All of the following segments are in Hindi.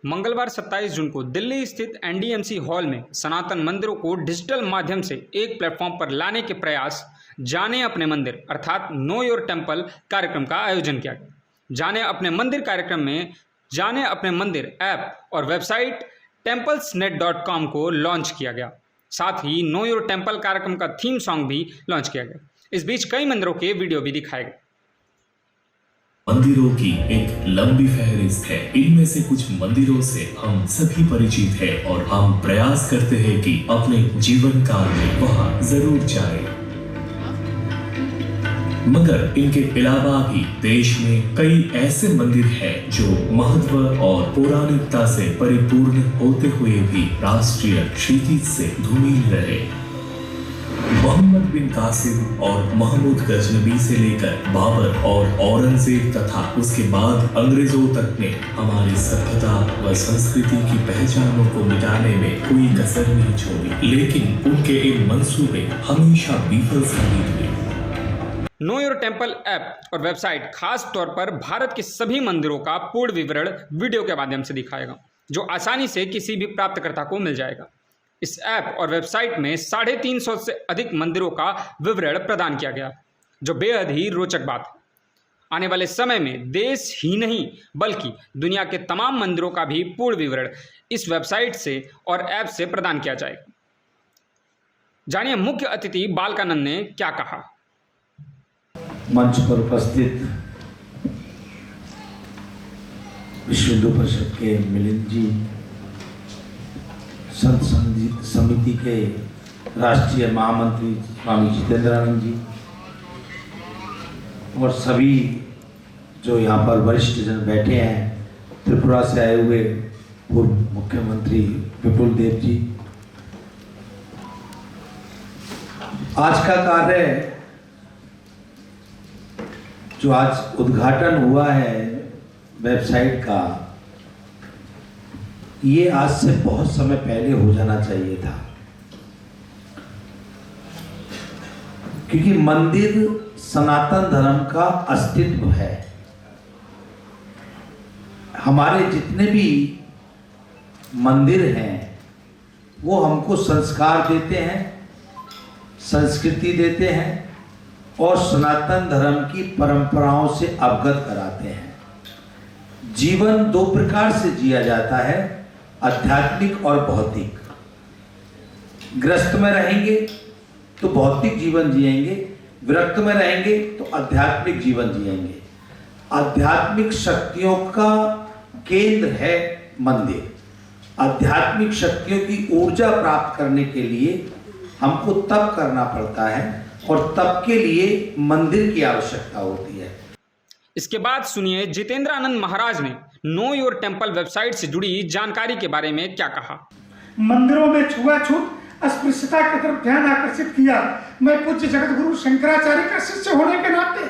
मंगलवार 27 जून को दिल्ली स्थित एनडीएमसी हॉल में सनातन मंदिरों को डिजिटल माध्यम से एक प्लेटफॉर्म पर लाने के प्रयास जाने अपने मंदिर अर्थात नो योर टेम्पल कार्यक्रम का आयोजन किया गया। जाने अपने मंदिर कार्यक्रम में जाने अपने मंदिर ऐप और वेबसाइट templesnet.com को लॉन्च किया गया। साथ ही नो योर टेम्पल कार्यक्रम का थीम सॉन्ग भी लॉन्च किया गया। इस बीच कई मंदिरों के वीडियो भी दिखाए गए। मंदिरों की एक लंबी फहरिस्त है। इनमें से कुछ मंदिरों से हम सभी परिचित हैं और हम प्रयास करते हैं कि अपने जीवन काल में वहां जरूर जाएं। मगर इनके अलावा भी देश में कई ऐसे मंदिर हैं जो महत्व और पौराणिकता से परिपूर्ण होते हुए भी राष्ट्रीय क्षितिज से धूमिल रहे। मोहम्मद बिन कासिम और महमूद गजनबी से लेकर बाबर और औरंगजेब तथा उसके बाद अंग्रेजों तक ने हमारी सभ्यता व संस्कृति की पहचानों को मिटाने में कोई कसर नहीं छोड़ी, लेकिन उनके इन मंसूबे हमेशा विफल साबित हुए। नो योर टेम्पल ऐप और वेबसाइट खास तौर पर भारत के सभी मंदिरों का पूर्ण विवरण वीडियो के माध्यम से दिखाएगा, जो आसानी से किसी भी प्राप्तकर्ता को मिल जाएगा। इस ऐप और वेबसाइट में 350 से अधिक मंदिरों का विवरण प्रदान किया गया, जो बेहद ही रोचक बात है। आने वाले समय में देश ही नहीं बल्कि दुनिया के तमाम मंदिरों का भी पूर्ण विवरण इस वेबसाइट से और ऐप से प्रदान किया जाएगा। जानिए मुख्य अतिथि बालकानंद ने क्या कहा। मंच पर उपस्थित विश्व हिंदू परिषद के मिलिंद जी, संत समिति के राष्ट्रीय महामंत्री स्वामी जितेंद्रानंद जी और सभी जो यहाँ पर वरिष्ठ जन बैठे हैं, त्रिपुरा से आए हुए पूर्व मुख्यमंत्री विपुल देव जी। आज का कार्य जो आज उद्घाटन हुआ है वेबसाइट का, ये आज से बहुत समय पहले हो जाना चाहिए था, क्योंकि मंदिर सनातन धर्म का अस्तित्व है। हमारे जितने भी मंदिर हैं वो हमको संस्कार देते हैं, संस्कृति देते हैं और सनातन धर्म की परंपराओं से अवगत कराते हैं। जीवन दो प्रकार से जिया जाता है, आध्यात्मिक और भौतिक। ग्रस्त में रहेंगे तो भौतिक जीवन जिएंगे, विरक्त में रहेंगे तो आध्यात्मिक जीवन जिएंगे। आध्यात्मिक शक्तियों का केंद्र है मंदिर। आध्यात्मिक शक्तियों की ऊर्जा प्राप्त करने के लिए हमको तप करना पड़ता है और तप के लिए मंदिर की आवश्यकता होती है। इसके बाद सुनिए जितेंद्रानंद महाराज ने नो योर टेम्पल वेबसाइट से जुड़ी जानकारी के बारे में क्या कहा। मंदिरों में छुआछूत अस्पृश्यता की तरफ ध्यान आकर्षित किया। मैं पूज्य जगत गुरु शंकराचार्य का शिष्य होने के नाते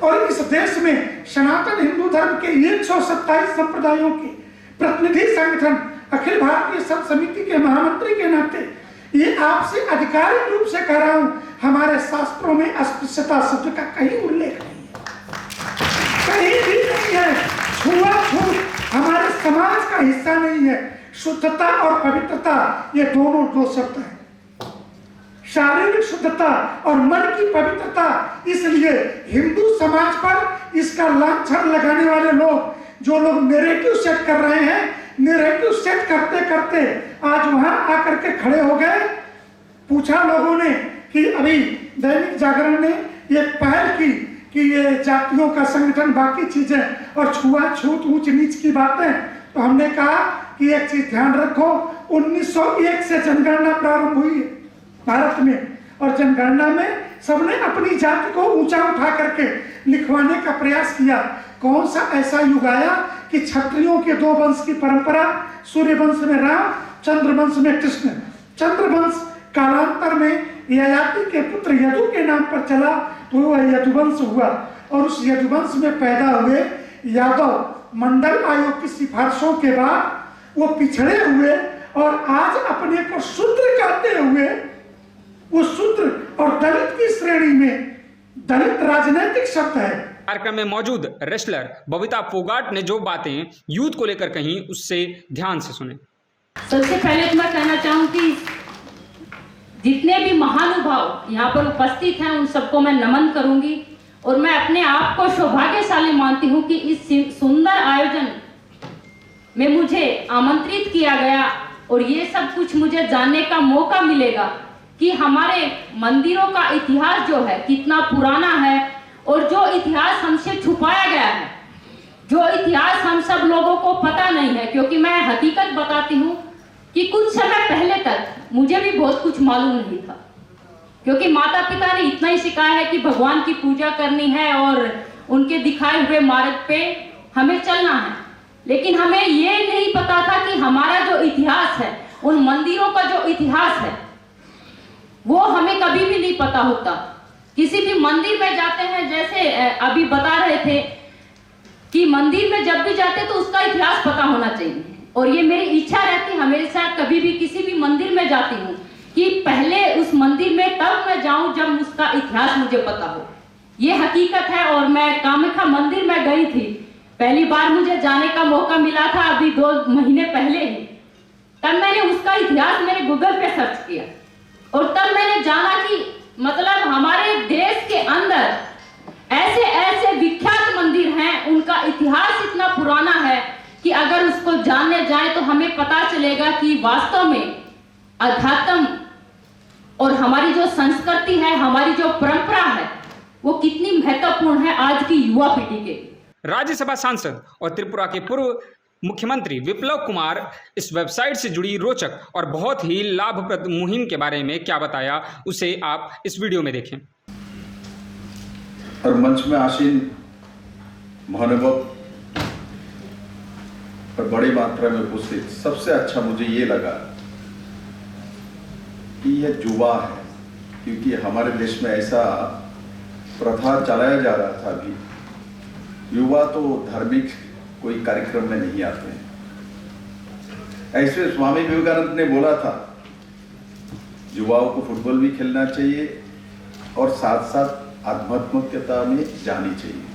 और इस देश में सनातन हिंदू धर्म के 127 संप्रदायों के प्रतिनिधि संगठन अखिल भारतीय संत समिति के महामंत्री के नाते ये आपसे आधिकारिक रूप से कह रहा हूं, हमारे शास्त्रों में अस्पृश्यता शब्द का कहीं उल्लेख नहीं है, कहीं भी नहीं है। छुआछूत हमारे समाज का हिस्सा नहीं है। शुद्धता और पवित्रता ये दोनों दो शब्द हैं। शारीरिक शुद्धता और मन की पवित्रता, इसलिए हिंदू समाज पर इसका लांछन लगाने वाले लोग, जो लोग नैरेटिव सेट कर रहे हैं, नैरेटिव सेट करते करते आज वहां आकर के खड़े हो गए। पूछा लोगों ने कि अभी दैनिक जागरण ने ये पहल की कि ये जातियों का संगठन, बाकी चीजें और छुआछूत ऊंच नीच की बातें, तो हमने कहा कि एक चीज ध्यान रखो, 1901 से जनगणना प्रारंभ हुई है भारत में और जनगणना में सबने अपनी जाति को ऊंचा उठा करके लिखवाने का प्रयास किया। कौन सा ऐसा युग आया कि क्षत्रियों के दो वंश की परंपरा, सूर्य वंश में राम, चंद्र वंश में कृष्ण। चंद्र वंश कालांतर में ययाति के पुत्र यदु के नाम पर चला तो वह यदुवंश हुआ और उस यदुवंश में पैदा हुए यादव मंडल आयोग की सिफारिशों के बाद वो पिछड़े हुए और आज अपने को शूद्र कहते हुए वो शूद्र और दलित की श्रेणी में, दलित राजनीतिक शब्द है, कार्यक्रम में मौजूद रेसलर बबीता फोगाट ने जो बातें यूथ को लेकर कहीं उससे ध्यान से सुने। सबसे पहले तो मैं कहना चाहूंगी जितने भी महानुभाव यहाँ पर उपस्थित हैं उन सबको मैं नमन करूंगी और मैं अपने आप को सौभाग्यशाली मानती हूँ कि इस सुंदर आयोजन में मुझे आमंत्रित किया गया और ये सब कुछ मुझे जानने का मौका मिलेगा कि हमारे मंदिरों का इतिहास जो है कितना पुराना है और जो इतिहास हमसे छुपाया गया है, जो इतिहास हम सब लोगों को पता नहीं है। क्योंकि मैं हकीकत बताती हूँ कि कुछ समय पहले तक मुझे भी बहुत कुछ मालूम नहीं था, क्योंकि माता पिता ने इतना ही सिखाया है कि भगवान की पूजा करनी है और उनके दिखाए हुए मार्ग पे हमें चलना है। लेकिन हमें ये नहीं पता था कि हमारा जो इतिहास है, उन मंदिरों का जो इतिहास है, वो हमें कभी भी नहीं पता होता। किसी भी मंदिर में जाते हैं, जैसे अभी बता रहे थे कि मंदिर में जब भी जाते तो उसका इतिहास पता होना चाहिए और ये मेरी इच्छा रहती हमेशा कभी भी किसी भी मंदिर में जाती हूँ कि पहले उस मंदिर में तब मैं जाऊं जब उसका इतिहास मुझे पता हो। ये हकीकत है। और मैं कामाख्या मंदिर में गई थी, पहली बार मुझे जाने का मौका मिला था अभी 2 महीने पहले ही। तब मैंने उसका इतिहास मैंने गूगल पे सर्च किया और तब मैंने जाना कि मतलब हमारे देश के अंदर ऐसे ऐसे विख्यात मंदिर हैं, उनका इतिहास इतना पुराना है कि अगर उसको जानने जाए तो हमें पता चलेगा कि वास्तव में अध्यात्म और हमारी जो संस्कृति है, हमारी जो परंपरा है, वो कितनी महत्वपूर्ण है आज की युवा पीढ़ी के। राज्यसभा सांसद और त्रिपुरा के पूर्व मुख्यमंत्री विप्लव कुमार इस वेबसाइट से जुड़ी रोचक और बहुत ही लाभप्रद मुहिम के बारे में क्या बताया, उसे आप इस वीडियो में देखें। और मंच में आसीन महानुभाव और बड़ी मात्रा में उपस्थित, सबसे अच्छा मुझे ये लगा कि यह युवा है, क्योंकि हमारे देश में ऐसा प्रथा चलाया जा रहा था अभी युवा तो धार्मिक कोई कार्यक्रम में नहीं आते हैं। ऐसे स्वामी विवेकानंद ने बोला था युवाओं को फुटबॉल भी खेलना चाहिए और साथ साथ आध्यात्मिकता में जानी चाहिए।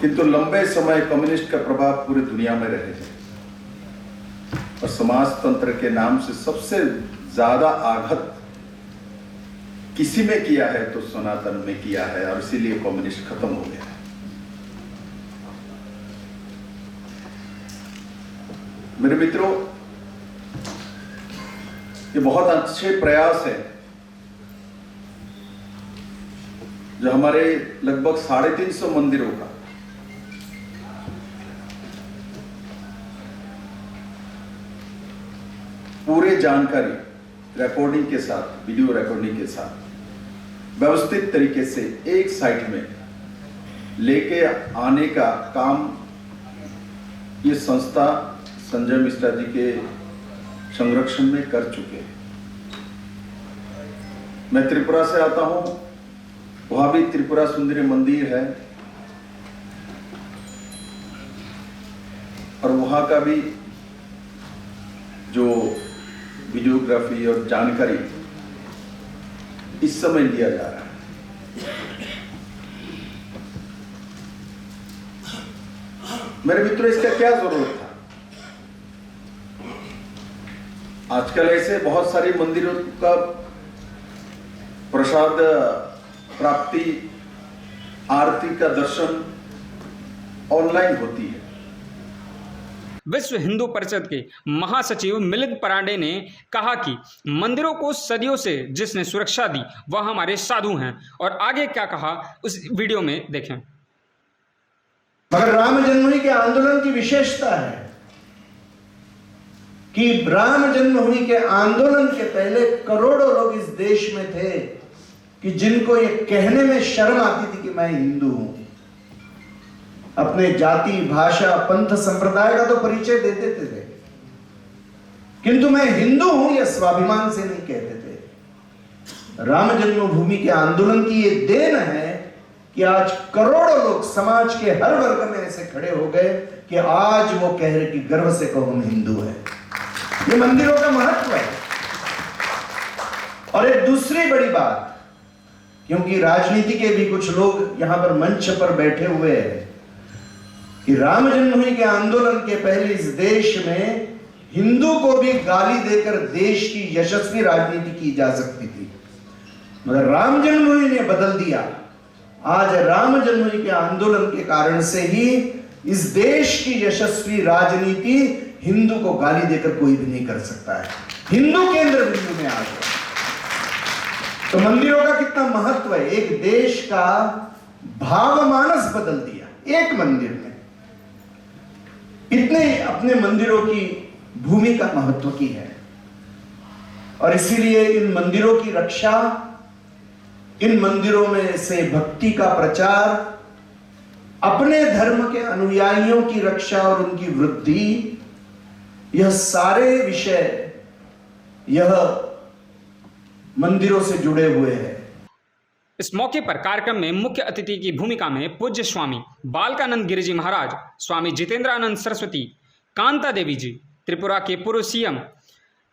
किंतु लंबे समय कम्युनिस्ट का प्रभाव पूरी दुनिया में रहे हैं और समाज तंत्र के नाम से सबसे ज्यादा आघात किसी में किया है तो सनातन में किया है और इसीलिए कम्युनिस्ट खत्म हो गया है। मेरे मित्रों, ये बहुत अच्छे प्रयास है जो हमारे लगभग 350 मंदिरों का पूरे जानकारी रिकॉर्डिंग के साथ, वीडियो रिकॉर्डिंग के साथ व्यवस्थित तरीके से एक साइट में लेके आने का काम ये संस्था संजय मिश्रा जी के संरक्षण में कर चुके हैं। मैं त्रिपुरा से आता हूं, वहां भी त्रिपुरा सुंदरी मंदिर है और वहां का भी जो वीडियोग्राफी और जानकारी इस समय लिया जा रहा है। मेरे मित्रों, इसका क्या जरूरत था? आजकल ऐसे बहुत सारे मंदिरों का प्रसाद प्राप्ति, आरती का दर्शन ऑनलाइन होती है। विश्व हिंदू परिषद के महासचिव मिलिंद परांडे ने कहा कि मंदिरों को सदियों से जिसने सुरक्षा दी वह हमारे साधु हैं, और आगे क्या कहा उस वीडियो में देखें। मगर राम जन्मभूमि के आंदोलन की विशेषता है कि राम जन्मभूमि के आंदोलन के पहले करोड़ों लोग इस देश में थे कि जिनको ये कहने में शर्म आती थी कि मैं हिंदू हूं। अपने जाति, भाषा, पंथ, संप्रदाय का तो परिचय दे देते थे, किंतु मैं हिंदू हूं यह स्वाभिमान से नहीं कहते थे। राम जन्मभूमि के आंदोलन की ये देन है कि आज करोड़ों लोग समाज के हर वर्ग में ऐसे खड़े हो गए कि आज वो कह रहे कि गर्व से कहो हम हिंदू हैं। ये मंदिरों का महत्व है। और एक दूसरी बड़ी बात, क्योंकि राजनीति के भी कुछ लोग यहां पर मंच पर बैठे हुए हैं कि राम जन्मभूमि के आंदोलन के पहले इस देश में हिंदू को भी गाली देकर देश की यशस्वी राजनीति की जा सकती थी, मगर राम जन्मभूमि ने बदल दिया। आज राम जन्मभूमि के आंदोलन के कारण से ही इस देश की यशस्वी राजनीति हिंदू को गाली देकर कोई भी नहीं कर सकता है। हिंदू केंद्र बिंदु में आ गया। तो मंदिरों का कितना महत्व है, एक देश का भावमानस बदल दिया एक मंदिर ने। इतने अपने मंदिरों की भूमिका महत्व की है और इसीलिए इन मंदिरों की रक्षा, इन मंदिरों में से भक्ति का प्रचार, अपने धर्म के अनुयायियों की रक्षा और उनकी वृद्धि, यह सारे विषय यह मंदिरों से जुड़े हुए हैं। इस मौके पर कार्यक्रम में मुख्य अतिथि की भूमिका में पूज्य स्वामी बालकानंद गिरिजी महाराज, स्वामी जितेंद्रानंद सरस्वती, कांता देवी जी, त्रिपुरा के पूर्व सीएम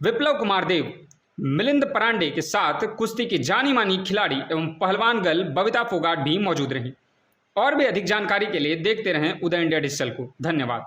विप्लव कुमार देव, मिलिंद परांडे के साथ कुश्ती की जानी मानी खिलाड़ी एवं पहलवान गर्ल बबीता फोगाट भी मौजूद रहीं। और भी अधिक जानकारी के लिए देखते रहें उदय इंडिया डिजिटल को। धन्यवाद।